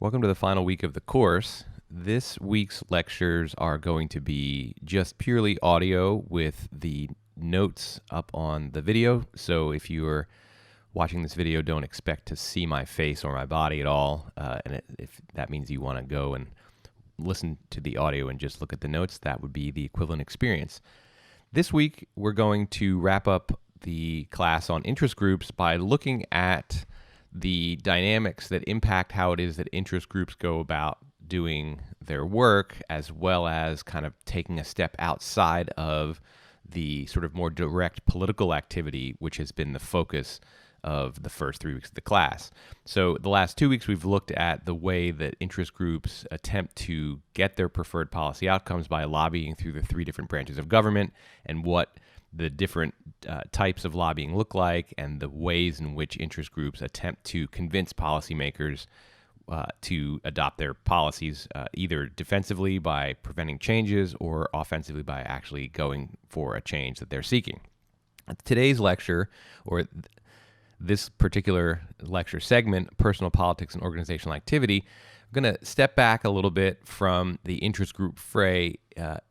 Welcome to the final week of the course. This week's lectures are going to be just purely audio with the notes up on the video. So if you're watching this video, don't expect to see my face or my body at all. If that means you want to go and listen to the audio and just look at the notes, that would be the equivalent experience. This week, we're going to wrap up the class on interest groups by looking at the dynamics that impact how it is that interest groups go about doing their work, as well as kind of taking a step outside of the sort of more direct political activity, which has been the focus of the first 3 weeks of the class. So the last 2 weeks, we've looked at the way that interest groups attempt to get their preferred policy outcomes by lobbying through the 3 different branches of government and what the different types of lobbying look like, and the ways in which interest groups attempt to convince policymakers to adopt their policies, either defensively by preventing changes or offensively by actually going for a change that they're seeking. Today's lecture, or this particular lecture segment, Personal Politics and Organizational Activity, I'm going to step back a little bit from the interest group fray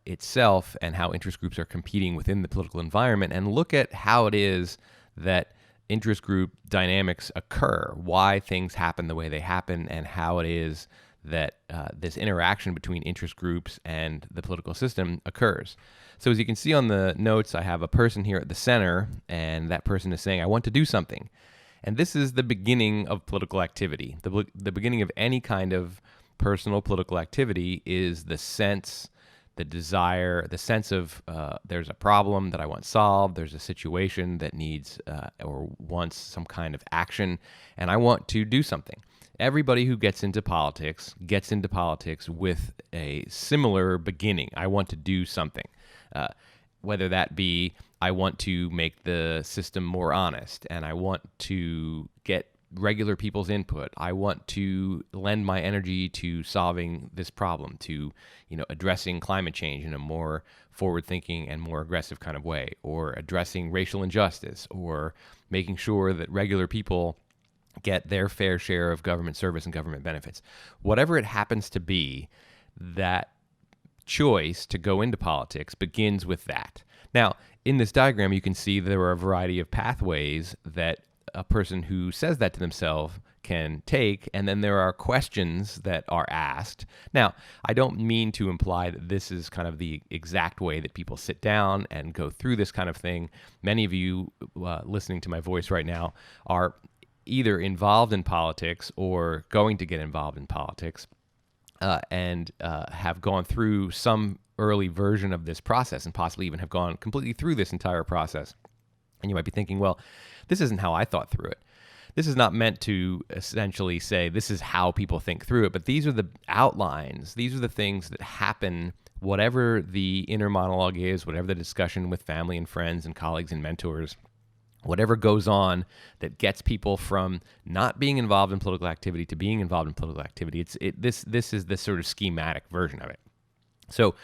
itself and how interest groups are competing within the political environment, and look at how it is that interest group dynamics occur, why things happen the way they happen, and how it is that this interaction between interest groups and the political system occurs. So as you can see on the notes, I have a person here at the center, and that person is saying, I want to do something. And this is the beginning of political activity. The beginning of any kind of personal political activity is the sense, the desire, the sense of there's a problem that I want solved, there's a situation that needs or wants some kind of action, and I want to do something. Everybody who gets into politics with a similar beginning. I want to do something. Whether that be I want to make the system more honest, and I want to get regular people's input. I want to lend my energy to solving this problem, to addressing climate change in a more forward-thinking and more aggressive kind of way, or addressing racial injustice, or making sure that regular people get their fair share of government service and government benefits. Whatever it happens to be, that choice to go into politics begins with that. Now, in this diagram, you can see there are a variety of pathways that a person who says that to themselves can take, and then there are questions that are asked. Now, I don't mean to imply that this is kind of the exact way that people sit down and go through this kind of thing. Many of you listening to my voice right now are either involved in politics or going to get involved in politics, and have gone through some early version of this process, and possibly even have gone completely through this entire process. And you might be thinking, well, this isn't how I thought through it. This is not meant to essentially say this is how people think through it, but these are the outlines. These are the things that happen, whatever the inner monologue is, whatever the discussion with family and friends and colleagues and mentors, whatever goes on that gets people from not being involved in political activity to being involved in political activity. This is the sort of schematic version of it. So,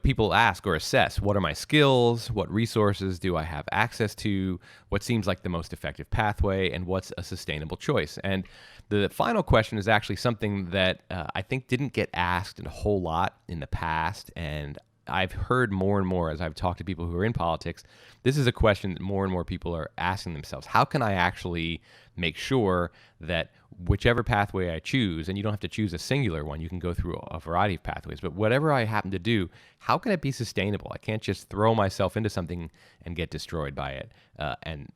people ask or assess, what are my skills? What resources do I have access to? What seems like the most effective pathway? And what's a sustainable choice? And the final question is actually something that I think didn't get asked a whole lot in the past, and I've heard more and more as I've talked to people who are in politics. This is a question that more and more people are asking themselves. How can I actually make sure that whichever pathway I choose, and you don't have to choose a singular one, you can go through a variety of pathways, but whatever I happen to do, how can it be sustainable? I can't just throw myself into something and get destroyed by it and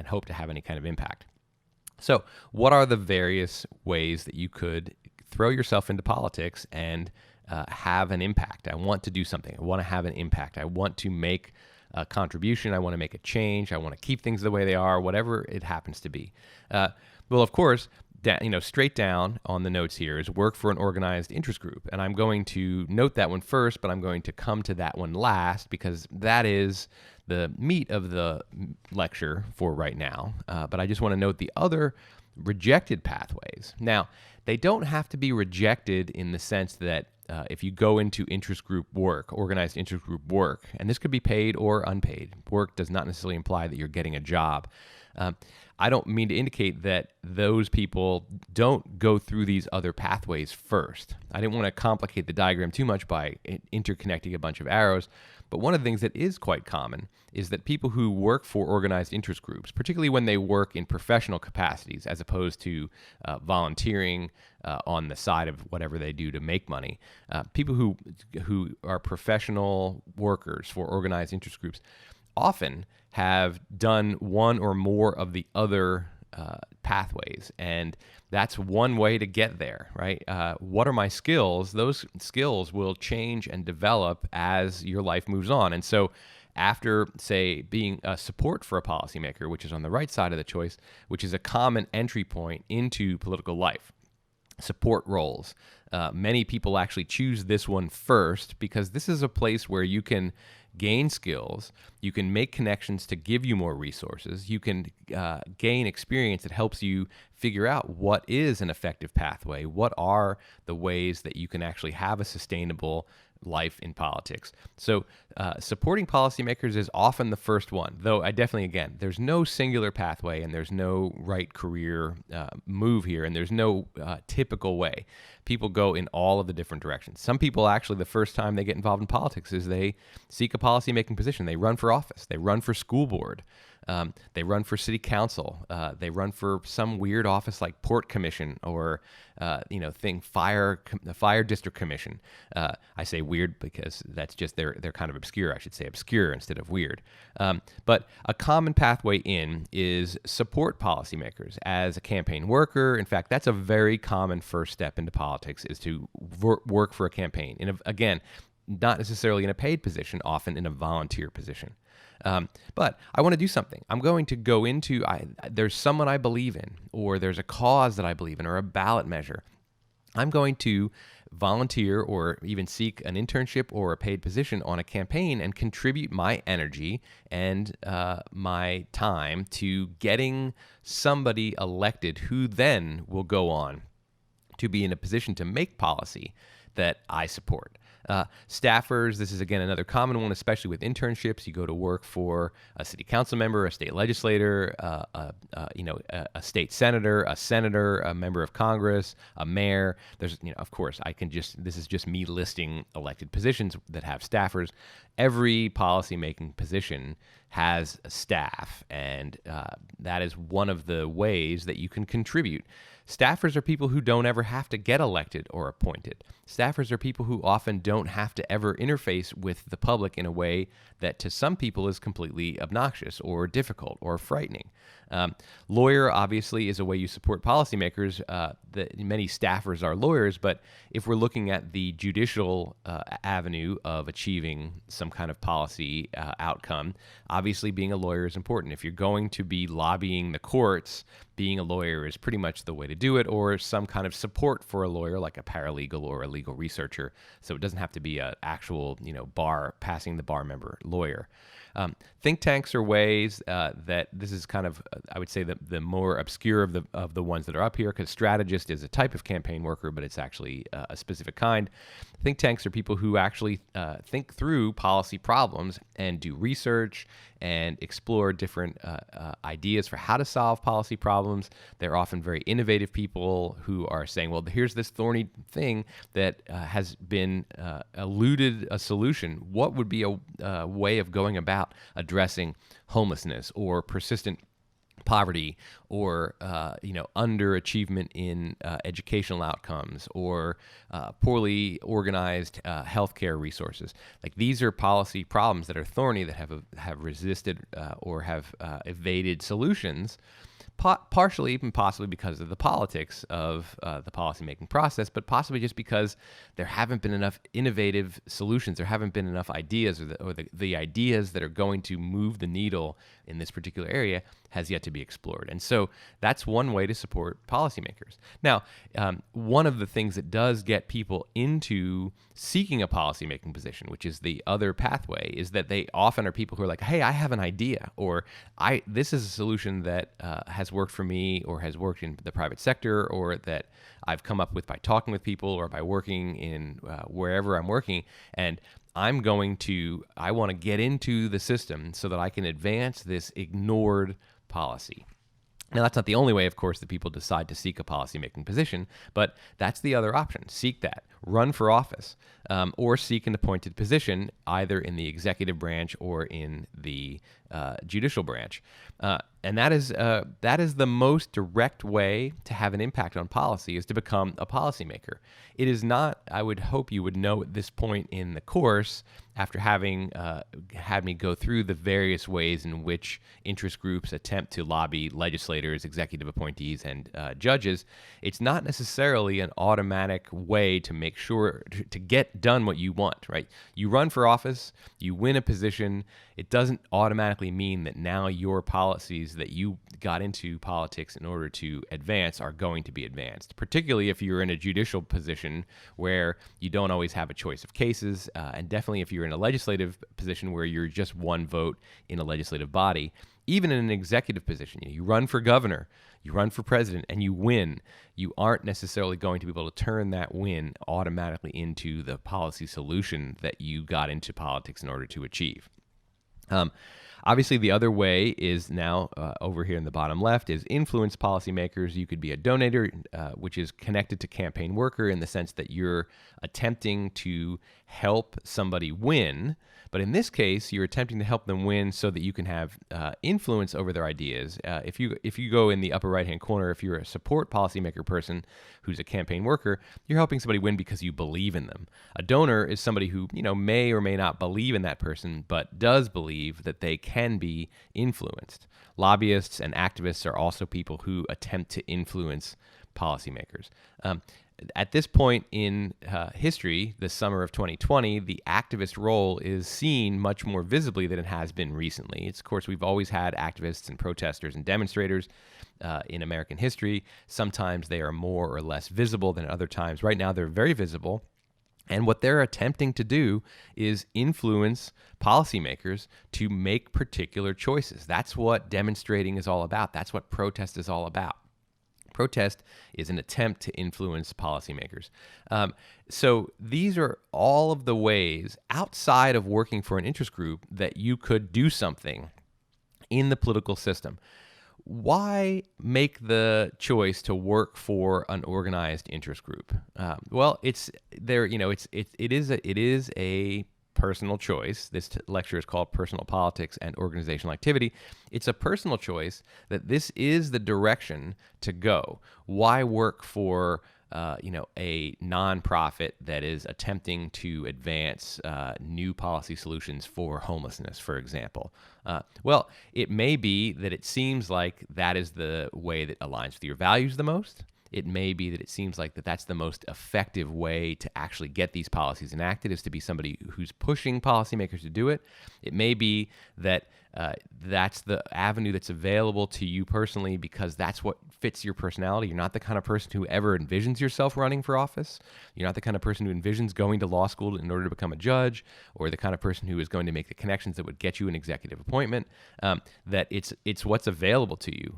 hope to have any kind of impact. So what are the various ways that you could throw yourself into politics and have an impact? I want to do something. I want to have an impact. I want to make a contribution. I want to make a change. I want to keep things the way they are, whatever it happens to be. Well, of course, straight down on the notes here is work for an organized interest group. And I'm going to note that one first, but I'm going to come to that one last because that is the meat of the lecture for right now. But I just want to note the other rejected pathways. Now, they don't have to be rejected in the sense that if you go into interest group work, organized interest group work, and this could be paid or unpaid. Work does not necessarily imply that you're getting a job. I don't mean to indicate that those people don't go through these other pathways first. I didn't want to complicate the diagram too much by interconnecting a bunch of arrows. But one of the things that is quite common is that people who work for organized interest groups, particularly when they work in professional capacities as opposed to volunteering on the side of whatever they do to make money, people who are professional workers for organized interest groups often have done one or more of the other pathways. And that's one way to get there, right? What are my skills? Those skills will change and develop as your life moves on. And so after, say, being a support for a policymaker, which is on the right side of the choice, which is a common entry point into political life, support roles. Many people actually choose this one first because this is a place where you can gain skills, you can make connections to give you more resources, you can gain experience that helps you figure out what is an effective pathway, what are the ways that you can actually have a sustainable life in politics. So supporting policymakers is often the first one, though I definitely, again, there's no singular pathway and there's no right career move here, and there's no typical way. People go in all of the different directions. Some people actually, the first time they get involved in politics is they seek a policymaking position. They run for office. They run for school board. They run for city council. They run for some weird office like port commission or fire district commission. I say weird because that's just they're kind of obscure. I should say obscure instead of weird. But a common pathway in is support policymakers as a campaign worker. In fact, that's a very common first step into politics, is to work for a campaign. And again, not necessarily in a paid position, often in a volunteer position. But I want to do something. I'm going to go into, there's someone I believe in, or there's a cause that I believe in, or a ballot measure. I'm going to volunteer or even seek an internship or a paid position on a campaign and contribute my energy and my time to getting somebody elected who then will go on to be in a position to make policy that I support. Staffers, this is again another common one, especially with internships. You go to work for a city council member, a state legislator, a state senator, a member of Congress, a mayor. There's, of course, this is just me listing elected positions that have staffers. Every policymaking position has a staff, and that is one of the ways that you can contribute. Staffers are people who don't ever have to get elected or appointed. Staffers are people who often don't have to ever interface with the public in a way that to some people is completely obnoxious or difficult or frightening. Lawyer, obviously, is a way you support policymakers. Many staffers are lawyers, but if we're looking at the judicial avenue of achieving some kind of policy outcome, obviously being a lawyer is important. If you're going to be lobbying the courts, being a lawyer is pretty much the way to do it, or some kind of support for a lawyer like a paralegal or a legal researcher. So it doesn't have to be an actual, passing the bar member lawyer. Think tanks are ways that this is kind of, I would say, the more obscure of the ones that are up here, because strategist is a type of campaign worker, but it's actually a specific kind. Think tanks are people who actually think through policy problems and do research and explore different ideas for how to solve policy problems. They're often very innovative people who are saying, well, here's this thorny thing that has been eluded a solution. What would be a way of going about addressing homelessness or persistent poverty or underachievement in educational outcomes or poorly organized healthcare resources? Like, these are policy problems that are thorny, that have resisted or have evaded solutions, partially even possibly because of the politics of the policymaking process, but possibly just because there haven't been enough innovative solutions. There haven't been enough ideas, or the ideas that are going to move the needle in this particular area has yet to be explored. And so that's one way to support policymakers. Now, one of the things that does get people into seeking a policymaking position, which is the other pathway, is that they often are people who are like, hey, I have an idea, or this is a solution that has worked for me, or has worked in the private sector, or that I've come up with by talking with people or by working in wherever I'm working, and I want to get into the system so that I can advance this ignored policy. Now, that's not the only way, of course, that people decide to seek a policymaking position, but that's the other option. Seek that. Run for office, or seek an appointed position, either in the executive branch or in the judicial branch. And that is the most direct way to have an impact on policy, is to become a policymaker. It is not, I would hope you would know at this point in the course, after having had me go through the various ways in which interest groups attempt to lobby legislators, executive appointees, and judges, it's not necessarily an automatic way to make sure to get done what you want, right? You run for office, you win a position. It doesn't automatically mean that now your policies that you got into politics in order to advance are going to be advanced, particularly if you're in a judicial position where you don't always have a choice of cases, and definitely if you're in a legislative position where you're just one vote in a legislative body. Even in an executive position, you run for governor, you run for president, and you win, you aren't necessarily going to be able to turn that win automatically into the policy solution that you got into politics in order to achieve. Obviously, the other way is now over here in the bottom left is influence policymakers. You could be a donator, which is connected to campaign worker in the sense that you're attempting to help somebody win. But in this case, you're attempting to help them win so that you can have influence over their ideas. If you go in the upper right-hand corner, if you're a support policymaker person who's a campaign worker, you're helping somebody win because you believe in them. A donor is somebody who may or may not believe in that person, but does believe that they can be influenced. Lobbyists and activists are also people who attempt to influence policymakers. At this point in history, the summer of 2020, the activist role is seen much more visibly than it has been recently. Of course, we've always had activists and protesters and demonstrators in American history. Sometimes they are more or less visible than at other times. Right now, they're very visible. And what they're attempting to do is influence policymakers to make particular choices. That's what demonstrating is all about. That's what protest is all about. Protest is an attempt to influence policymakers. So these are all of the ways outside of working for an interest group that you could do something in the political system. Why make the choice to work for an organized interest group? Well, it's there. It is a personal choice. This lecture is called Personal Politics and Organizational Activity. It's a personal choice that this is the direction to go. Why work for a nonprofit that is attempting to advance new policy solutions for homelessness, for example? Well, it may be that it seems like that is the way that aligns with your values the most. It may be that it seems like that's the most effective way to actually get these policies enacted, is to be somebody who's pushing policymakers to do it. It may be that that's the avenue that's available to you personally because that's what fits your personality. You're not the kind of person who ever envisions yourself running for office. You're not the kind of person who envisions going to law school in order to become a judge, or the kind of person who is going to make the connections that would get you an executive appointment. That it's what's available to you.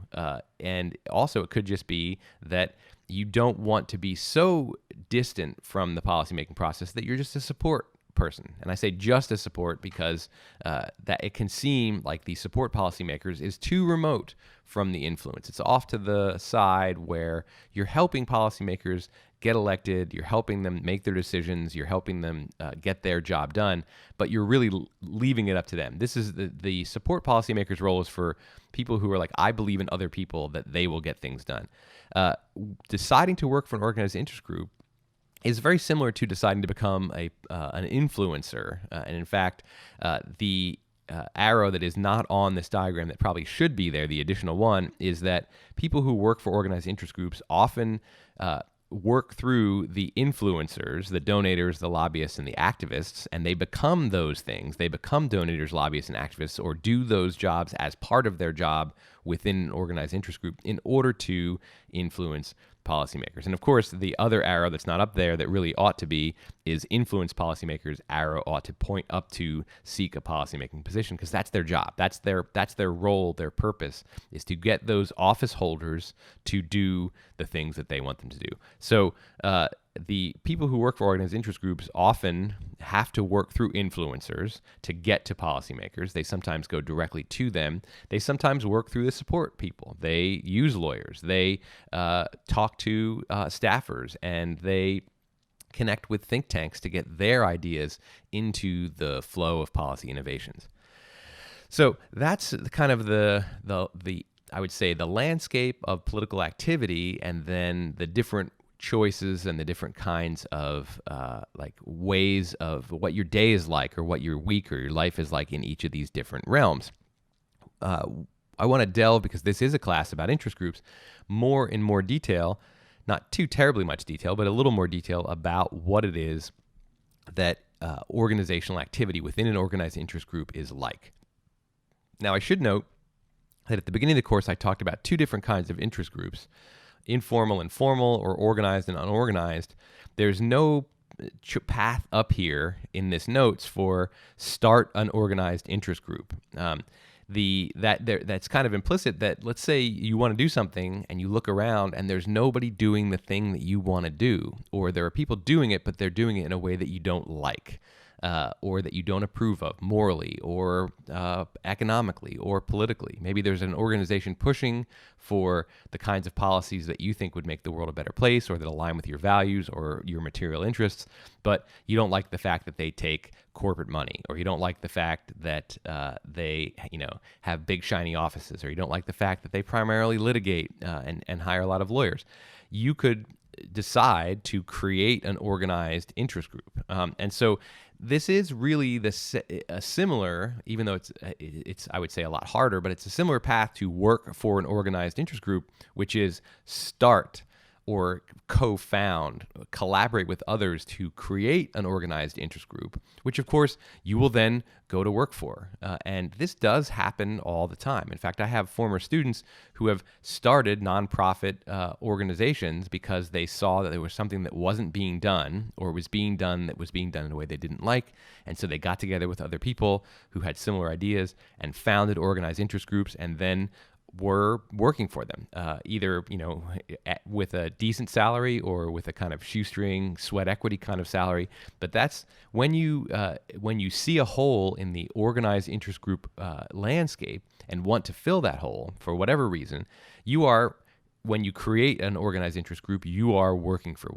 And also it could just be that you don't want to be so distant from the policymaking process that you're just a support person. And I say just a support because that it can seem like the support policymakers is too remote from the influence. It's off to the side where you're helping policymakers get elected, you're helping them make their decisions, you're helping them get their job done, but you're really leaving it up to them. This is the support policymakers' role is for people who are like, I believe in other people that they will get things done. Deciding to work for an organized interest group is very similar to deciding to become an influencer. And in fact, the arrow that is not on this diagram that probably should be there, the additional one, is that people who work for organized interest groups often work through the influencers, the donators, the lobbyists, and the activists, and they become those things. They become donators, lobbyists, and activists, or do those jobs as part of their job within an organized interest group in order to influence policymakers. And of course, the other arrow that's not up there that really ought to be is influence policymakers. Arrow ought to point up to seek a policymaking position, because that's their job. That's their role. Their purpose is to get those office holders to do the things that they want them to do. So the people who work for organized interest groups often have to work through influencers to get to policymakers. They sometimes go directly to them. They sometimes work through the support people. They use lawyers. They talk to staffers, and they connect with think tanks to get their ideas into the flow of policy innovations. So that's kind of the I would say the landscape of political activity, and then the different choices and the different kinds of like ways of what your day is like, or what your week or your life is like in each of these different realms. I want to delve, because this is a class about interest groups, in more detail, not too terribly much detail, but a little more detail about what it is that organizational activity within an organized interest group is like. Now, I should note that at the beginning of the course, I talked about two different kinds of interest groups: informal and formal, or organized and unorganized. There's no path up here in this notes for start an organized interest group. That's kind of implicit that, let's say you want to do something and you look around and there's nobody doing the thing that you want to do, or there are people doing it, but they're doing it in a way that you don't like. Or that you don't approve of morally, or economically, or politically. Maybe there's an organization pushing for the kinds of policies that you think would make the world a better place, or that align with your values or your material interests, but you don't like the fact that they take corporate money, or you don't like the fact that they have big shiny offices, or you don't like the fact that they primarily litigate and hire a lot of lawyers. You could decide to create an organized interest group. And so this is really a similar, even though it's I would say a lot harder, but it's a similar path to work for an organized interest group, which is start or co-found, collaborate with others to create an organized interest group, which of course you will then go to work for. And this does happen all the time. In fact, I have former students who have started nonprofit organizations because they saw that there was something that wasn't being done, or was being done in a way they didn't like. And so they got together with other people who had similar ideas and founded organized interest groups, and then were working for them, either with a decent salary or with a kind of shoestring sweat equity kind of salary. But that's when you see a hole in the organized interest group landscape and want to fill that hole for whatever reason, when you create an organized interest group, you are working for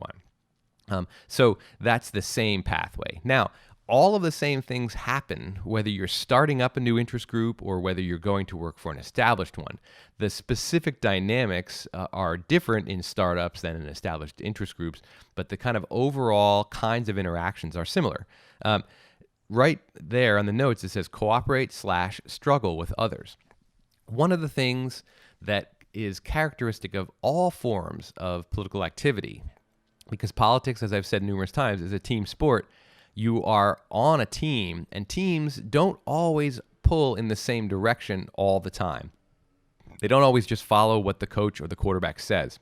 one. So that's the same pathway. Now, all of the same things happen whether you're starting up a new interest group or whether you're going to work for an established one. The specific dynamics are different in startups than in established interest groups, but the kind of overall kinds of interactions are similar. Right there on the notes, it says cooperate/struggle with others. One of the things that is characteristic of all forms of political activity, because politics, as I've said numerous times, is a team sport. You are on a team, and teams don't always pull in the same direction all the time. They don't always just follow what the coach or the quarterback says.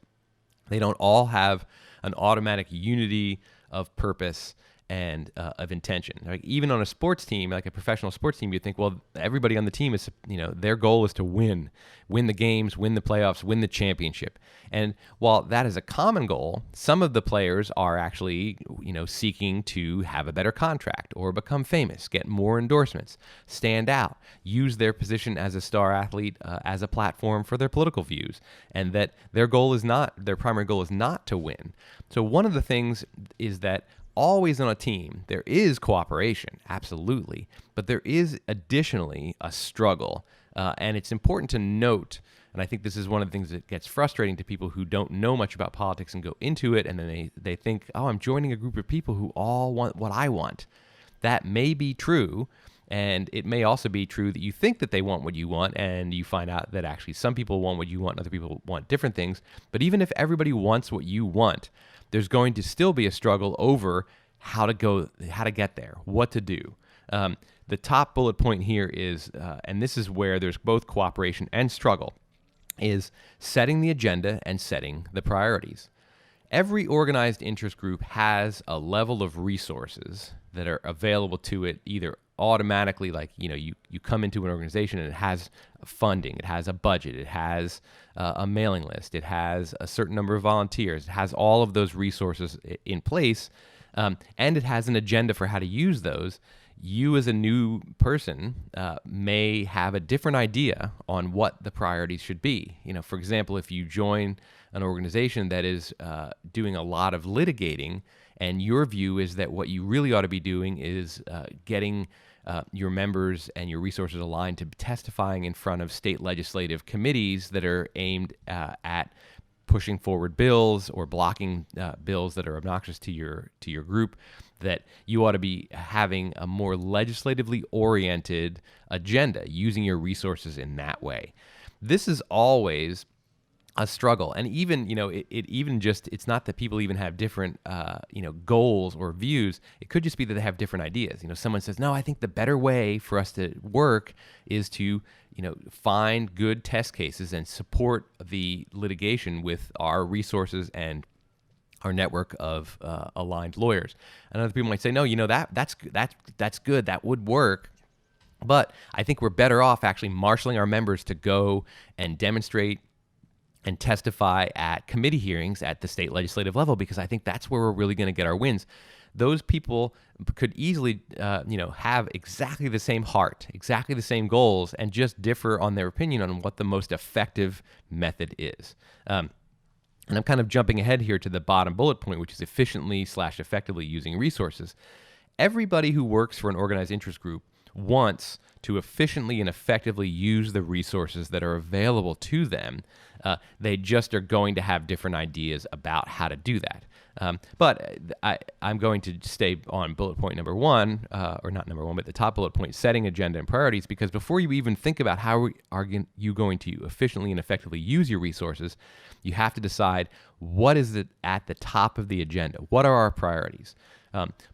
They don't all have an automatic unity of purpose and of intention. Like even on a sports team, like a professional sports team, you think, well, everybody on the team is, their goal is to win the games, win the playoffs, win the championship. And while that is a common goal, some of the players are actually, seeking to have a better contract or become famous, get more endorsements, stand out, use their position as a star athlete as a platform for their political views, and that their primary goal is not to win. So one of the things is that always on a team, there is cooperation, absolutely, but there is additionally a struggle. And it's important to note, and I think this is one of the things that gets frustrating to people who don't know much about politics and go into it, and then they think, oh, I'm joining a group of people who all want what I want. That may be true, and it may also be true that you think that they want what you want, and you find out that actually some people want what you want, and other people want different things. But even if everybody wants what you want, there's going to still be a struggle over how to get there, what to do. The top bullet point here is, and this is where there's both cooperation and struggle, is setting the agenda and setting the priorities. Every organized interest group has a level of resources that are available to it either automatically, like, you come into an organization and it has funding, it has a budget, it has a mailing list, it has a certain number of volunteers, it has all of those resources in place, and it has an agenda for how to use those. You as a new person may have a different idea on what the priorities should be. For example, if you join an organization that is doing a lot of litigating, and your view is that what you really ought to be doing is getting your members and your resources aligned to testifying in front of state legislative committees that are aimed at pushing forward bills or blocking bills that are obnoxious to your group, that you ought to be having a more legislatively oriented agenda, using your resources in that way. This is always a struggle. And even, it's not that people even have different, goals or views. It could just be that they have different ideas. Someone says, no, I think the better way for us to work is to, find good test cases and support the litigation with our resources and our network of aligned lawyers. And other people might say, no, that's good. That would work. But I think we're better off actually marshaling our members to go and demonstrate and testify at committee hearings at the state legislative level, because I think that's where we're really going to get our wins. Those people could easily, have exactly the same heart, exactly the same goals, and just differ on their opinion on what the most effective method is. And I'm kind of jumping ahead here to the bottom bullet point, which is efficiently/effectively using resources. Everybody who works for an organized interest group wants to efficiently and effectively use the resources that are available to them. They just are going to have different ideas about how to do that. But I'm going to stay on bullet point number one, or not number one, but the top bullet point, setting agenda and priorities, because before you even think about how are you going to efficiently and effectively use your resources, you have to decide what is it at the top of the agenda. What are our priorities?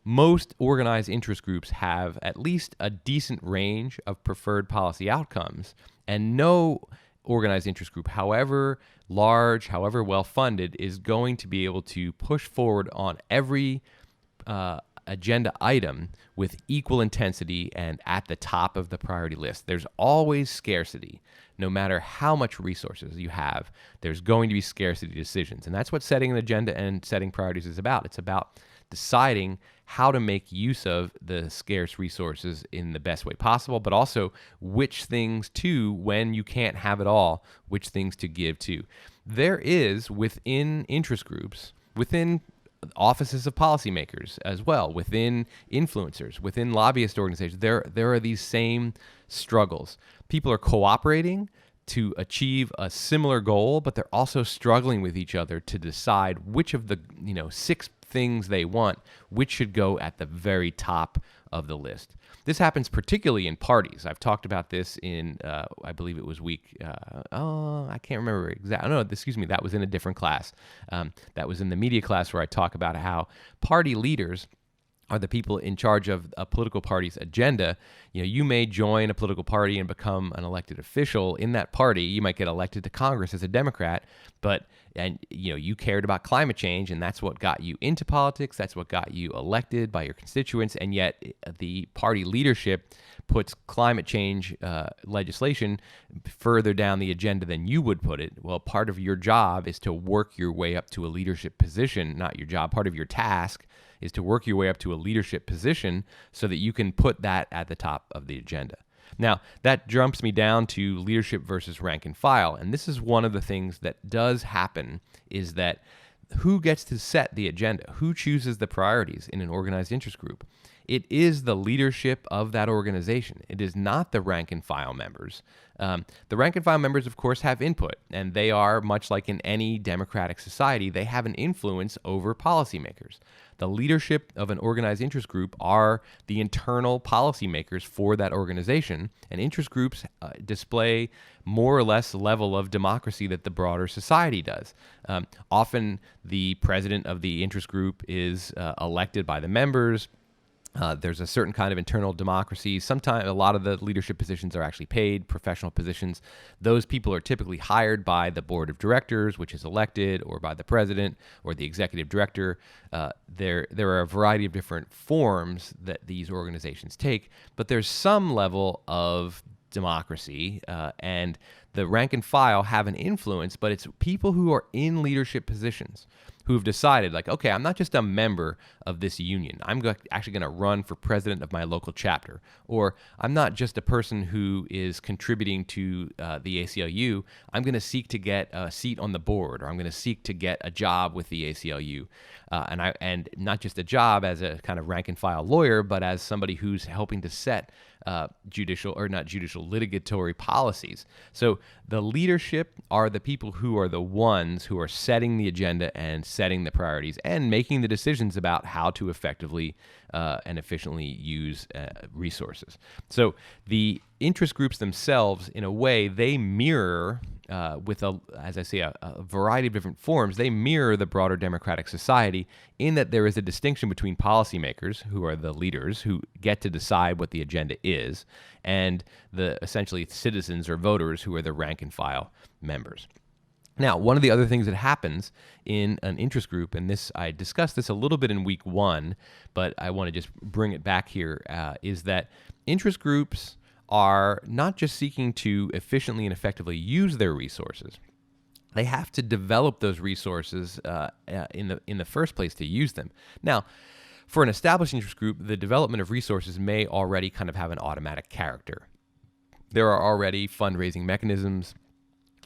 Most organized interest groups have at least a decent range of preferred policy outcomes, and no organized interest group, however large, however well-funded, is going to be able to push forward on every agenda item with equal intensity and at the top of the priority list. There's always scarcity. No matter how much resources you have, there's going to be scarcity decisions. And that's what setting an agenda and setting priorities is about. It's about deciding how to make use of the scarce resources in the best way possible, but also which things to, when you can't have it all, which things to give to. There is, within interest groups, within offices of policymakers as well, within influencers, within lobbyist organizations, there are these same struggles. People are cooperating to achieve a similar goal, but they're also struggling with each other to decide which of the 6 things they want, which should go at the very top of the list. This happens particularly in parties. I've talked about this in, I believe it was I can't remember exactly. No, excuse me, that was in a different class. That was in the media class where I talk about how party leaders are the people in charge of a political party's agenda. You may join a political party and become an elected official in that party. You might get elected to Congress as a Democrat, but you cared about climate change, and that's what got you into politics. That's what got you elected by your constituents, and yet the party leadership puts climate change legislation further down the agenda than you would put it. Well, part of your job is to work your way up to a leadership position, not your job. Part of your task is to work your way up to a leadership position so that you can put that at the top of the agenda. Now, that jumps me down to leadership versus rank and file. And this is one of the things that does happen, is that who gets to set the agenda? Who chooses the priorities in an organized interest group? It is the leadership of that organization. It is not the rank and file members. The rank and file members, of course, have input, and they are, much like in any democratic society, they have an influence over policymakers. The leadership of an organized interest group are the internal policymakers for that organization, and interest groups display more or less level of democracy that the broader society does. Often the president of the interest group is elected by the members. There's a certain kind of internal democracy. Sometimes a lot of the leadership positions are actually paid professional positions. Those people are typically hired by the board of directors, which is elected, or by the president or the executive director. There are a variety of different forms that these organizations take, but there's some level of democracy, and the rank and file have an influence, but it's people who are in leadership positions who've decided, like, okay, I'm not just a member of this union. Actually going to run for president of my local chapter. Or I'm not just a person who is contributing to the ACLU. I'm going to seek to get a seat on the board, or I'm going to seek to get a job with the ACLU. And not just a job as a kind of rank and file lawyer, but as somebody who's helping to set litigatory policies. So the leadership are the people who are the ones who are setting the agenda and setting the priorities and making the decisions about how to effectively and efficiently use resources. So the interest groups themselves, in a way, they mirror, as I say, a variety of different forms, they mirror the broader democratic society in that there is a distinction between policymakers, who are the leaders who get to decide what the agenda is, and the essentially citizens or voters, who are the rank and file members. Now, one of the other things that happens in an interest group, and I discussed this a little bit in week 1, but I want to just bring it back here, is that interest groups are not just seeking to efficiently and effectively use their resources. They have to develop those resources in the first place to use them. Now, for an established interest group, the development of resources may already kind of have an automatic character. There are already fundraising mechanisms.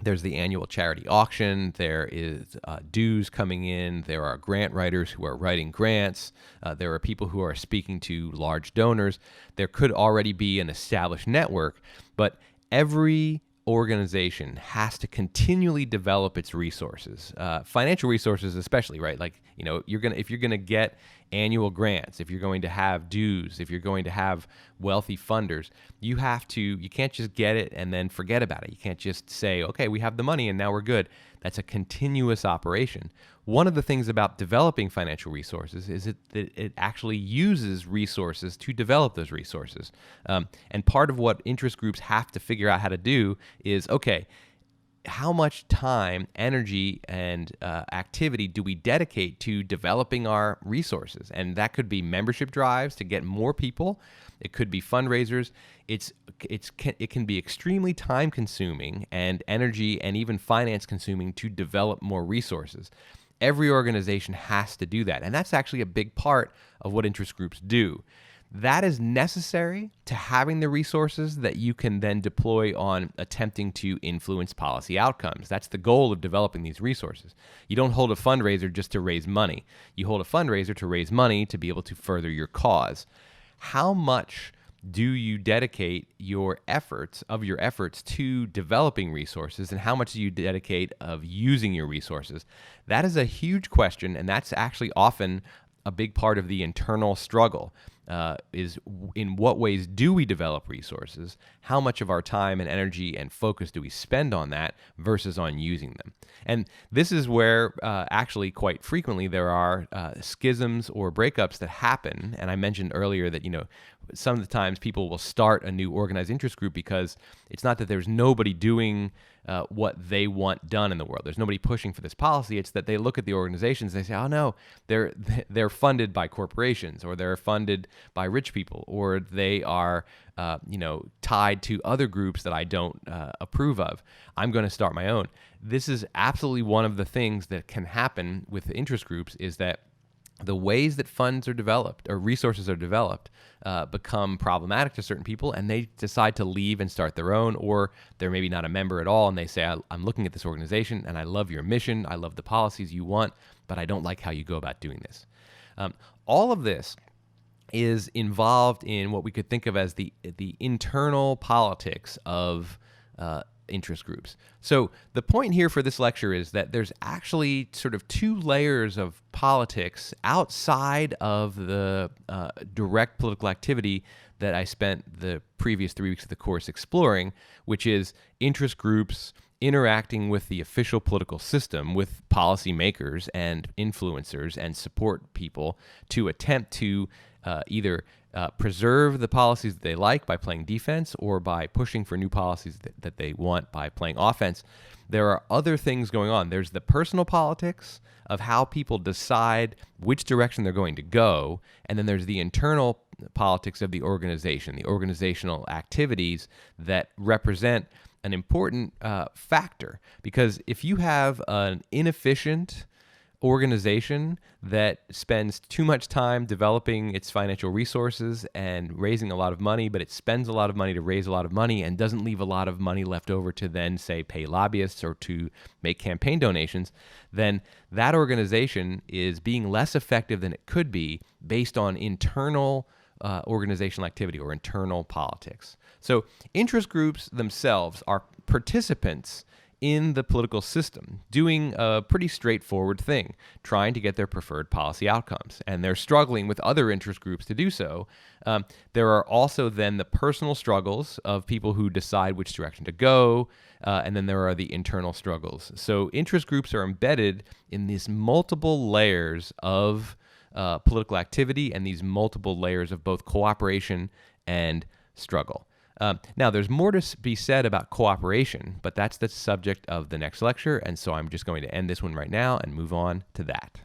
There's the annual charity auction. There is dues coming in. There are grant writers who are writing grants. There are people who are speaking to large donors. There could already be an established network, but every organization has to continually develop its resources, financial resources especially, right? Like, if you're gonna get annual grants, if you're going to have dues, if you're going to have wealthy funders, you can't just get it and then forget about it. You can't just say, okay, we have the money and now we're good. That's a continuous operation. One of the things about developing financial resources is that it actually uses resources to develop those resources. And part of what interest groups have to figure out how to do is, okay, how much time, energy, and activity do we dedicate to developing our resources? And that could be membership drives to get more people. It could be fundraisers. It can be extremely time-consuming and energy and even finance-consuming to develop more resources. Every organization has to do that, and that's actually a big part of what interest groups do. That is necessary to having the resources that you can then deploy on attempting to influence policy outcomes. That's the goal of developing these resources. You don't hold a fundraiser just to raise money. You hold a fundraiser to raise money to be able to further your cause. How much do you dedicate your efforts to developing resources, and how much do you dedicate of using your resources? That is a huge question, and that's actually often a big part of the internal struggle. Is in what ways do we develop resources? How much of our time and energy and focus do we spend on that versus on using them? And this is where actually quite frequently there are schisms or breakups that happen. And I mentioned earlier that, some of the times people will start a new organized interest group because it's not that there's nobody doing what they want done in the world. There's nobody pushing for this policy. It's that they look at the organizations and they say, oh no, they're funded by corporations, or they're funded by rich people, or they are tied to other groups that I don't approve of. I'm going to start my own. This is absolutely one of the things that can happen with interest groups, is that the ways that funds are developed or resources are developed become problematic to certain people, and they decide to leave and start their own, or they're maybe not a member at all, and they say, I'm looking at this organization and I love your mission, I love the policies you want, but I don't like how you go about doing this. All of this is involved in what we could think of as the internal politics of interest groups. So the point here for this lecture is that there's actually sort of two layers of politics outside of the direct political activity that I spent the previous 3 weeks of the course exploring, which is interest groups interacting with the official political system, with policymakers and influencers and support people to attempt to either preserve the policies that they like by playing defense or by pushing for new policies that they want by playing offense. There are other things going on. There's the personal politics of how people decide which direction they're going to go, and then there's the internal politics of the organization, the organizational activities that represent an important factor. Because if you have an inefficient organization that spends too much time developing its financial resources and raising a lot of money, but it spends a lot of money to raise a lot of money and doesn't leave a lot of money left over to then, say, pay lobbyists or to make campaign donations, then that organization is being less effective than it could be based on internal organizational activity or internal politics. So interest groups themselves are participants in the political system, doing a pretty straightforward thing, trying to get their preferred policy outcomes. And they're struggling with other interest groups to do so. There are also then the personal struggles of people who decide which direction to go, and then there are the internal struggles. So interest groups are embedded in these multiple layers of political activity and these multiple layers of both cooperation and struggle. Now, there's more to be said about cooperation, but that's the subject of the next lecture, and so I'm just going to end this one right now and move on to that.